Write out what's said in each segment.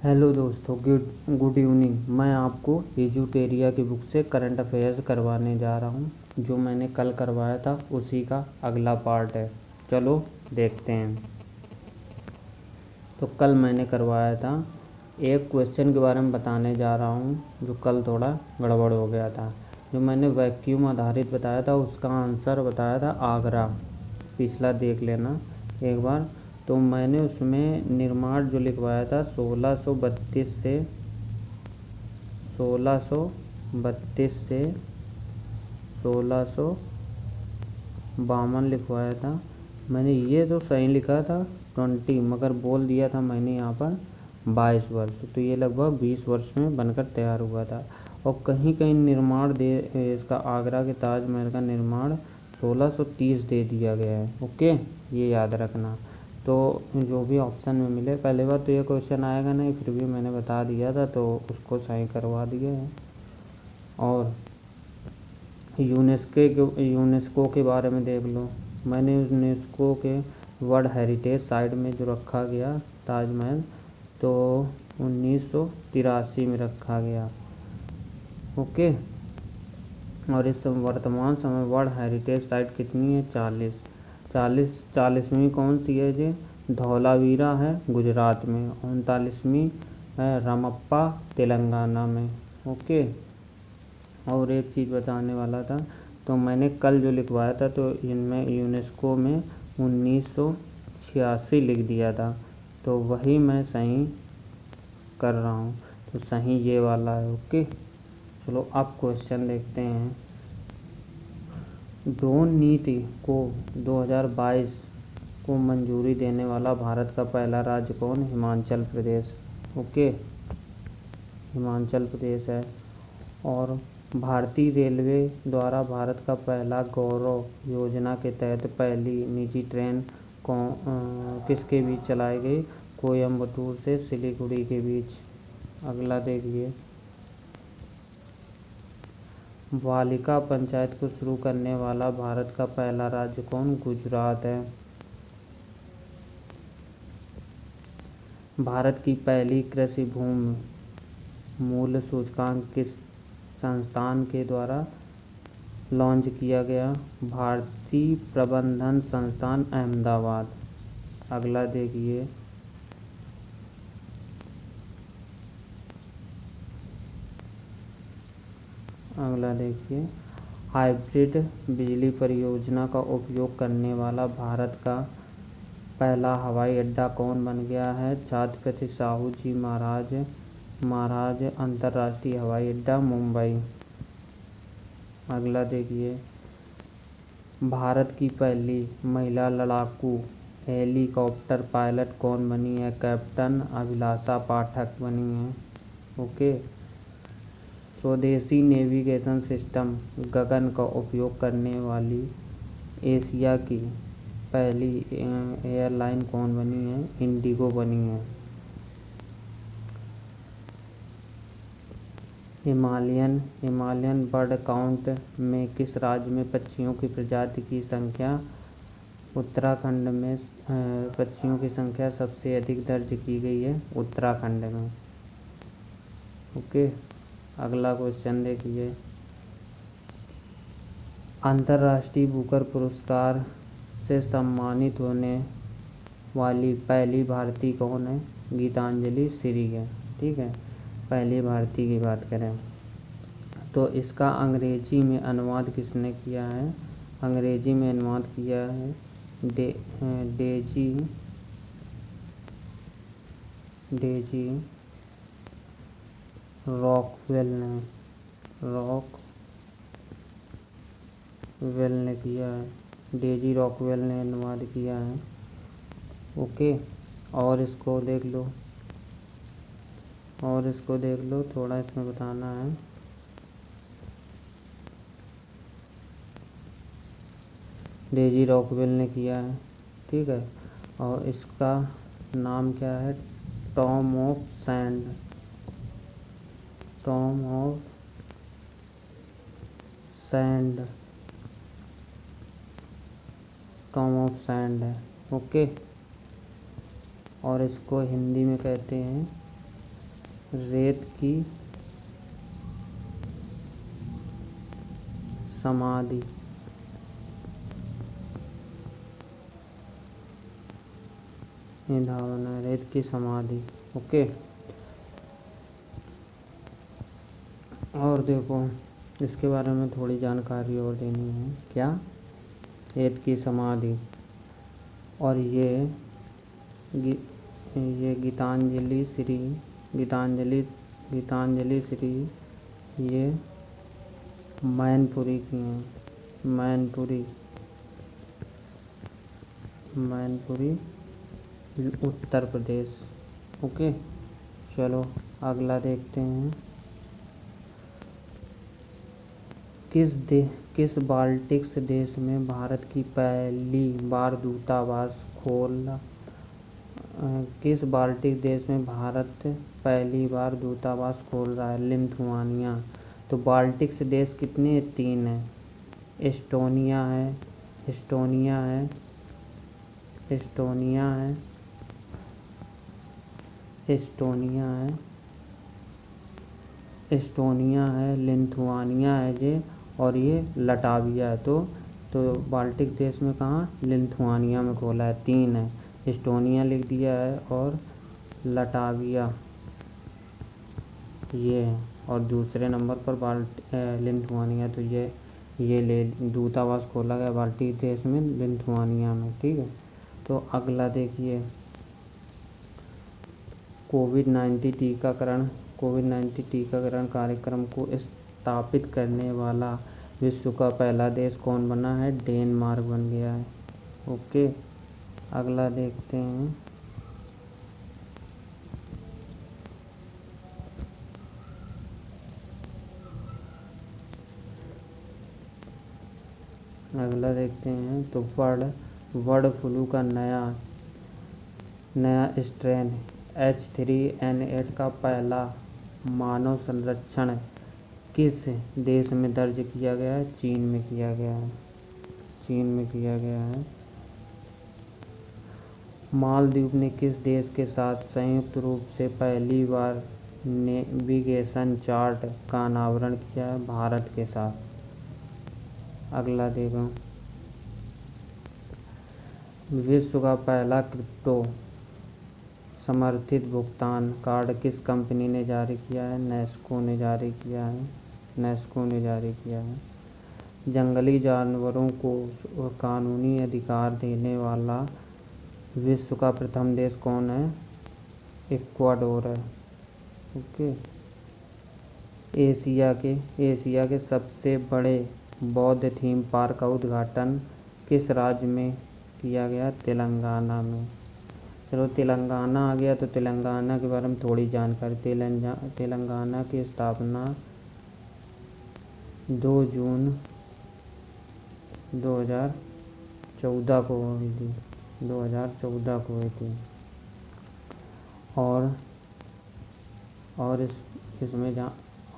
Hello दोस्तों, good good evening. मैं आपको एजुटेरिया की बुक से करंट अफेयर्स करवाने जा रहा हूँ। जो मैंने कल करवाया था उसी का अगला पार्ट है। चलो देखते हैं। तो कल मैंने करवाया था, एक क्वेश्चन के बारे में बताने जा रहा हूँ जो कल थोड़ा गड़बड़ हो गया था। जो मैंने वैक्यूम आधारित बताया था उसका आंसर बताया था आगरा। पिछला देख लेना एक बार। तो मैंने उसमें निर्माण जो लिखवाया था 1632 से 1652 लिखवाया था मैंने। ये तो सही लिखा था 20, मगर बोल दिया था मैंने यहाँ पर 22 वर्ष। तो ये लगभग 20 वर्ष में बनकर तैयार हुआ था। और कहीं कहीं निर्माण दे इसका आगरा के ताजमहल का निर्माण 1630 दे दिया गया है। ओके, ये याद रखना। तो जो भी ऑप्शन में मिले, पहले बार तो ये क्वेश्चन आएगा नहीं, फिर भी मैंने बता दिया था तो उसको सही करवा दिया है। और यूनेस्को के बारे में देख लो। मैंने यूनेस्को के वर्ल्ड हेरिटेज साइट में जो रखा गया ताजमहल, तो 1983 में रखा गया। ओके। और इस वर्तमान समय वर्ल्ड हेरिटेज साइट कितनी है? 40वीं कौन सी है जी? धौलावीरा है गुजरात में। 39वीं है रामप्पा तेलंगाना में। ओके। और एक चीज़ बताने वाला था, तो मैंने कल जो लिखवाया था तो इनमें यूनेस्को में 1986 लिख दिया था, तो वही मैं सही कर रहा हूँ। तो सही ये वाला है। ओके, चलो अब क्वेश्चन देखते हैं। ड्रोन नीति को 2022 को मंजूरी देने वाला भारत का पहला राज्य कौन? हिमाचल प्रदेश। ओके, हिमाचल प्रदेश है। और भारतीय रेलवे द्वारा भारत का पहला गौरव योजना के तहत पहली निजी ट्रेन किसके बीच चलाई गई? कोयम्बटूर से सिलीगुड़ी के बीच। अगला देखिए, बालिका पंचायत को शुरू करने वाला भारत का पहला राज्य कौन? गुजरात है। भारत की पहली कृषि भूमि मूल्य सूचकांक किस संस्थान के द्वारा लॉन्च किया गया? भारतीय प्रबंधन संस्थान अहमदाबाद। अगला देखिए, हाइब्रिड बिजली परियोजना का उपयोग करने वाला भारत का पहला हवाई अड्डा कौन बन गया है? छत्रपति साहू जी महाराज अंतर्राष्ट्रीय हवाई अड्डा मुंबई। अगला देखिए, भारत की पहली महिला लड़ाकू हेलीकॉप्टर पायलट कौन बनी है? कैप्टन अभिलाषा पाठक बनी है। ओके। स्वदेशी नेविगेशन सिस्टम गगन का उपयोग करने वाली एशिया की पहली एयरलाइन कौन बनी है? इंडिगो बनी है। हिमालयन बर्ड काउंट में किस राज्य में पक्षियों की प्रजाति की संख्या? उत्तराखंड में पक्षियों की संख्या सबसे अधिक दर्ज की गई है उत्तराखंड में। ओके, अगला क्वेश्चन देखिए, अंतर्राष्ट्रीय बुकर पुरस्कार से सम्मानित होने वाली पहली भारतीय कौन है? गीतांजलि श्री है। ठीक है, पहली भारतीय की बात करें तो इसका अंग्रेजी में अनुवाद किसने किया है? अंग्रेजी में अनुवाद किया है डेजी रॉकवेल ने किया है। डेजी रॉकवेल ने अनुवाद किया है। ओके, और इसको देख लो, थोड़ा इसमें बताना है। डेजी रॉकवेल ने किया है। ठीक है, और इसका नाम क्या है? टॉम ऑफ सैंड है। ओके, और इसको हिंदी में कहते हैं रेत की समाधि। ये धावन है, रेत की समाधि। ओके। और देखो, इसके बारे में थोड़ी जानकारी और देनी है। क्या? रेत की समाधि। और ये गीतांजलि श्री ये मैनपुरी की हैं। मैनपुरी उत्तर प्रदेश। ओके। चलो अगला देखते हैं। किस बाल्टिक्स देश में भारत की पहली बार दूतावास खोला? किस बाल्टिक देश में भारत पहली बार दूतावास खोल रहा है? लिथुआनिया। तो बाल्टिक्स देश कितने? 3 हैं। एस्टोनिया है, लिथुआनिया है ये, और ये लटाविया है। तो बाल्टिक देश में कहाँ? लिथुआनिया में खोला है। 3 है, एस्टोनिया लिख दिया है और लटाविया ये है, और दूसरे नंबर पर लिथुआनिया। तो ये ले दूतावास खोला गया बाल्टिक देश में, लिथुआनिया में। ठीक है। तो अगला देखिए, कोविड-19 टीकाकरण कार्यक्रम को स्थापित करने वाला विश्व का पहला देश कौन बना है? डेनमार्क बन गया है। ओके। अगला देखते हैं। तो बर्ड फ्लू का नया स्ट्रेन H3N8 का पहला मानव संरक्षण किस देश में दर्ज किया गया है? चीन में किया गया है। मालदीव ने किस देश के साथ संयुक्त रूप से पहली बार नेविगेशन चार्ट का अनावरण किया है? भारत के साथ। अगला देखो, विश्व का पहला क्रिप्टो समर्थित भुगतान कार्ड किस कंपनी ने जारी किया है? नेस्को ने जारी किया है। जंगली जानवरों को कानूनी अधिकार देने वाला विश्व का प्रथम देश कौन है? इक्वाडोर है। ओके। एशिया के सबसे बड़े बौद्ध थीम पार्क का उद्घाटन किस राज्य में किया गया? तेलंगाना में। चलो तेलंगाना आ गया, तो तेलंगाना के बारे में थोड़ी जानकारी। तेलंगाना की स्थापना 2 जून 2014 को हुई थी।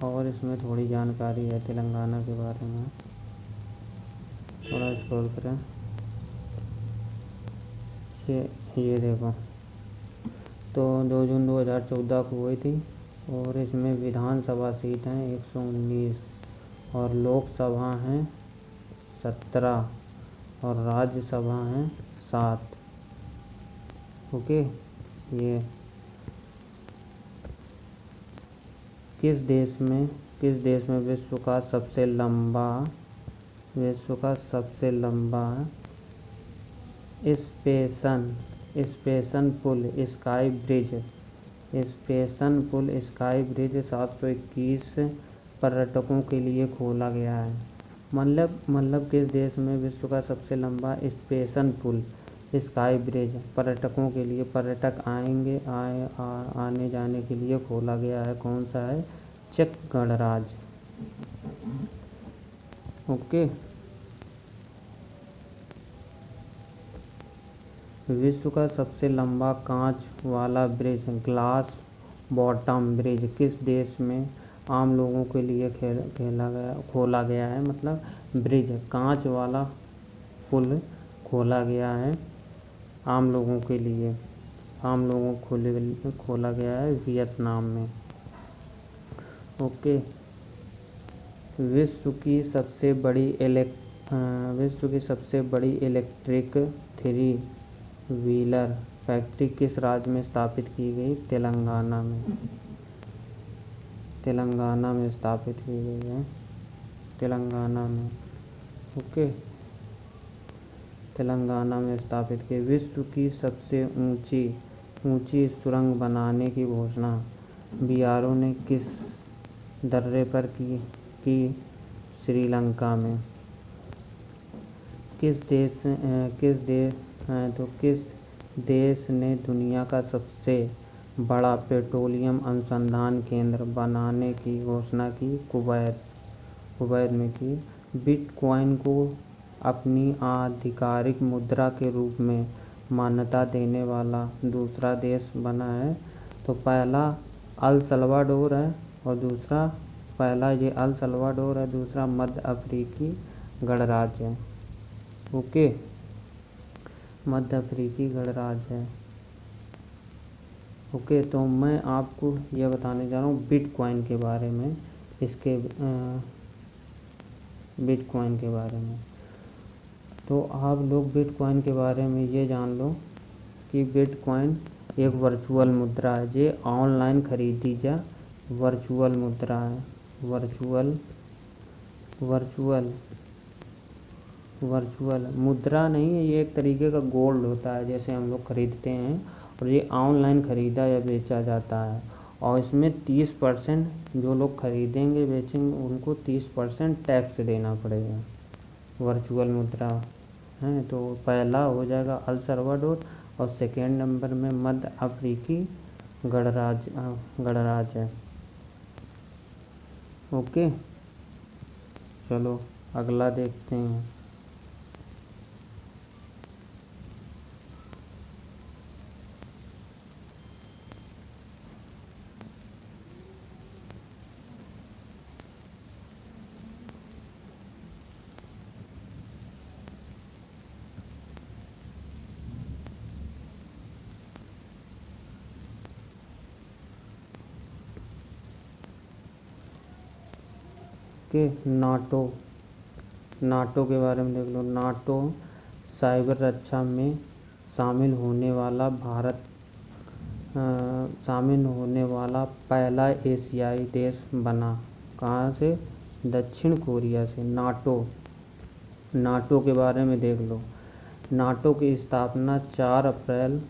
और इसमें थोड़ी जानकारी है तेलंगाना के बारे में। थोड़ा स्क्रॉल करें। ये देखो, तो 2 जून 2014 को हुई थी, और इसमें विधानसभा सीट हैं 119, और लोकसभा हैं 17, और राज्यसभा हैं 7। ओके। ये किस देश में विश्व का सबसे लंबा स्पेशन पुल स्काई ब्रिज 721 पर्यटकों के लिए खोला गया है? मतलब किस देश में विश्व का सबसे लंबा स्पेशन पुल स्काई ब्रिज पर्यटक आने जाने के लिए खोला गया है? कौन सा है? चेक गणराज्य। ओके। विश्व का सबसे लंबा कांच वाला ब्रिज ग्लास बॉटम ब्रिज किस देश में आम लोगों के लिए खोला गया है? मतलब ब्रिज, कांच वाला पुल खोला गया है आम लोगों के लिए। खोला गया है वियतनाम में। ओके। विश्व की सबसे बड़ी इलेक्ट्रिक थ्री व्हीलर फैक्ट्री किस राज्य में स्थापित की गई? तेलंगाना में। तेलंगाना में स्थापित की गई है, तेलंगाना में। ओके, तेलंगाना में स्थापित की। विश्व की सबसे ऊंची सुरंग बनाने की घोषणा बीआरओ ने किस दर्रे पर की? श्रीलंका में। किस देश ने दुनिया का सबसे बड़ा पेट्रोलियम अनुसंधान केंद्र बनाने की घोषणा की? कुवैत में की। बिटकॉइन को अपनी आधिकारिक मुद्रा के रूप में मान्यता देने वाला दूसरा देश बना है? तो पहला अल सल्वाडोर है और दूसरा मध्य अफ्रीकी गणराज्य है। ओके, मध्य अफ्रीकी गणराज्य है। ओके, तो मैं आपको यह बताने जा रहा हूँ बिटकॉइन के बारे में, बिटकॉइन के बारे में। तो आप लोग बिटकॉइन के बारे में ये जान लो कि बिटकॉइन एक वर्चुअल मुद्रा है, ये ऑनलाइन खरीदी जा वर्चुअल मुद्रा है। वर्चुअल मुद्रा नहीं है, ये एक तरीके का गोल्ड होता है जैसे हम लोग खरीदते हैं, और ये ऑनलाइन खरीदा या बेचा जाता है। और इसमें 30% जो लोग खरीदेंगे बेचेंगे उनको 30% टैक्स देना पड़ेगा। वर्चुअल मुद्रा है। तो पहला हो जाएगा अल सल्वाडोर और सेकेंड नंबर में मध्य अफ्रीकी गणराज्य है। ओके, चलो अगला देखते हैं। नाटो के बारे में देख लो। नाटो साइबर रक्षा में शामिल होने वाला पहला एशियाई देश बना। कहाँ से? दक्षिण कोरिया से। नाटो के बारे में देख लो। नाटो की स्थापना 4 अप्रैल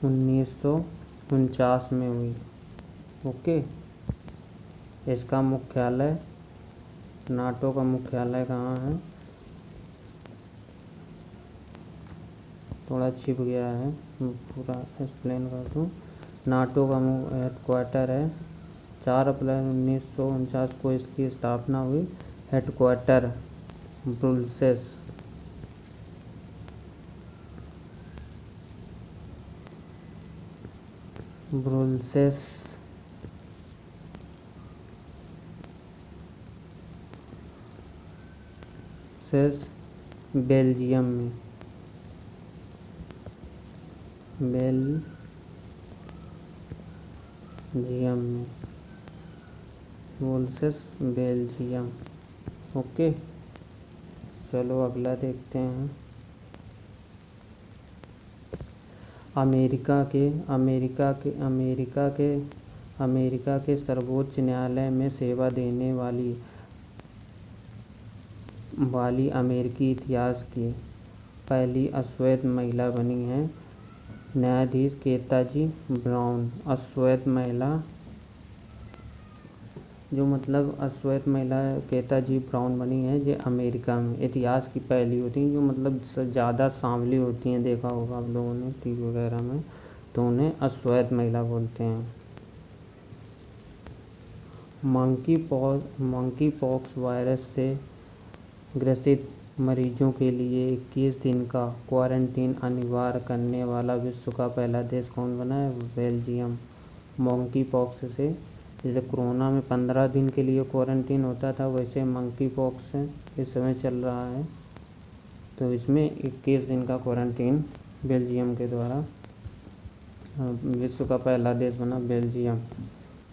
1949 में हुई। ओके, इसका मुख्यालय, नाटो का मुख्यालय कहाँ है? थोड़ा छिप गया है, पूरा एक्सप्लेन कर दूँ। नाटो का हेडक्वार्टर है, 4 अप्रैल 1949 को इसकी स्थापना हुई। Headquarter Brussels. बेल्जियम में। बेल्जियम। ओके, चलो अगला देखते हैं। अमेरिका के सर्वोच्च न्यायालय में सेवा देने वाली अमेरिकी इतिहास की पहली अश्वेत महिला बनी है न्यायाधीश केताजी ब्राउन। अश्वेत महिला केताजी ब्राउन बनी है, जो अमेरिका में इतिहास की पहली होती हैं, जो मतलब ज़्यादा सांवली होती हैं, देखा होगा आप लोगों ने टीवी वगैरह में, तो उन्हें अश्वेत महिला बोलते हैं। मंकी पॉक्स वायरस से ग्रसित मरीजों के लिए 21 दिन का क्वारंटीन अनिवार्य करने वाला विश्व का पहला देश कौन बना है? बेल्जियम। मंकी पॉक्स से, जैसे कोरोना में 15 दिन के लिए क्वारंटीन होता था, वैसे मंकी पॉक्स इस समय चल रहा है, तो इसमें 21 दिन का क्वारंटीन बेल्जियम के द्वारा। विश्व का पहला देश बना बेल्जियम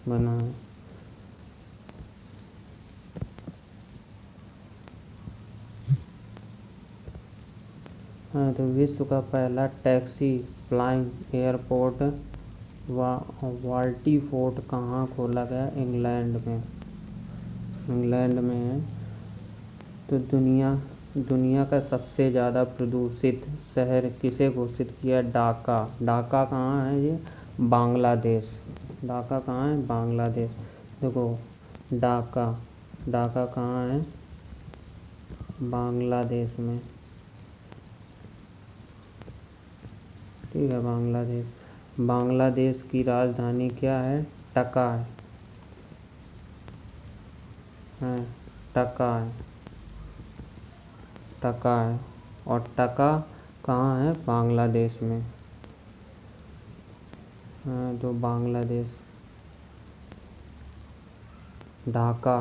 बना है। हाँ, तो विश्व का पहला टैक्सी फ्लाइंग एयरपोर्ट वाल्टीफोर्ट कहाँ खोला गया? इंग्लैंड में। इंग्लैंड में है। तो दुनिया का सबसे ज़्यादा प्रदूषित शहर किसे घोषित किया? ढाका। ढाका कहाँ है? ये बांग्लादेश। ढाका कहाँ है? बांग्लादेश। देखो, ढाका ढाका कहाँ है? बांग्लादेश में। ठीक है, बांग्लादेश। बांग्लादेश की राजधानी क्या है? ढाका है। ढाका है। ढाका है। और ढाका कहाँ है? बांग्लादेश में। हाँ, तो बांग्लादेश। ढाका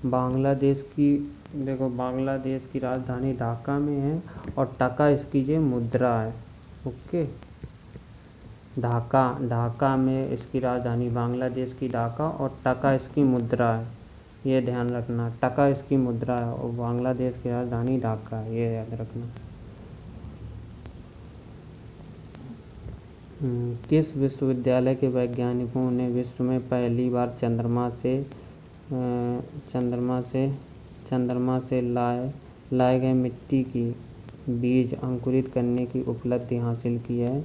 बांग्लादेश की। देखो, बांग्लादेश की राजधानी ढाका में है और ढाका इसकी जो मुद्रा है। ओके। ढाका में इसकी राजधानी, बांग्लादेश की ढाका, और ढाका इसकी मुद्रा है। ये ध्यान रखना, ढाका इसकी मुद्रा है और बांग्लादेश की राजधानी ढाका है, ये याद रखना। किस विश्वविद्यालय के वैज्ञानिकों ने विश्व में पहली बार चंद्रमा से लाए गए मिट्टी की बीज अंकुरित करने की उपलब्धि हासिल की है?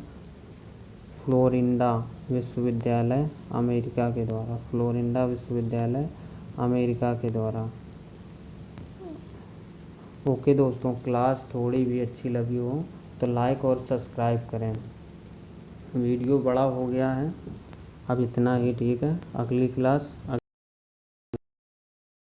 फ्लोरिडा विश्वविद्यालय अमेरिका के द्वारा। फ्लोरिडा विश्वविद्यालय अमेरिका के द्वारा। ओके दोस्तों, क्लास थोड़ी भी अच्छी लगी हो तो लाइक और सब्सक्राइब करें। वीडियो बड़ा हो गया है, अब इतना ही ठीक है। अगली क्लास